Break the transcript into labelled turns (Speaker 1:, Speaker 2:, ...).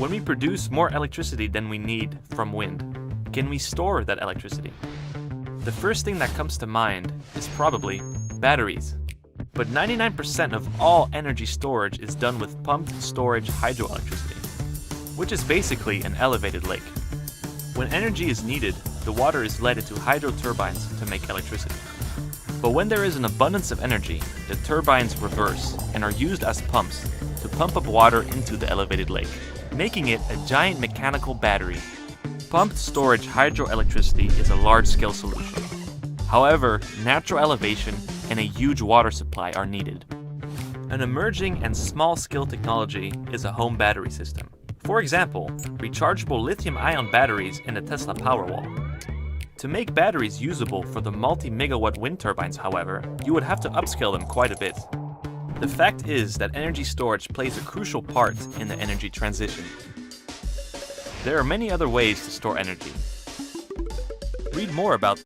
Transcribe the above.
Speaker 1: When we produce more electricity than we need from wind, can we store that electricity? The first thing that comes to mind is probably batteries. But 99% of all energy storage is done with pumped storage hydroelectricity, which is basically an elevated lake. When energy is needed, the water is led into hydro turbines to make electricity. But when there is an abundance of energy, the turbines reverse and are used as pumps to pump up water into the elevated lake, making it a giant mechanical battery. Pumped storage hydroelectricity is a large-scale solution. However, natural elevation and a huge water supply are needed. An emerging and small-scale technology is a home battery system. For example, rechargeable lithium-ion batteries in the Tesla Powerwall. To make batteries usable for the multi-megawatt wind turbines, however, you would have to upscale them quite a bit. The fact is that energy storage plays a crucial part in the energy transition. There are many other ways to store energy. Read more about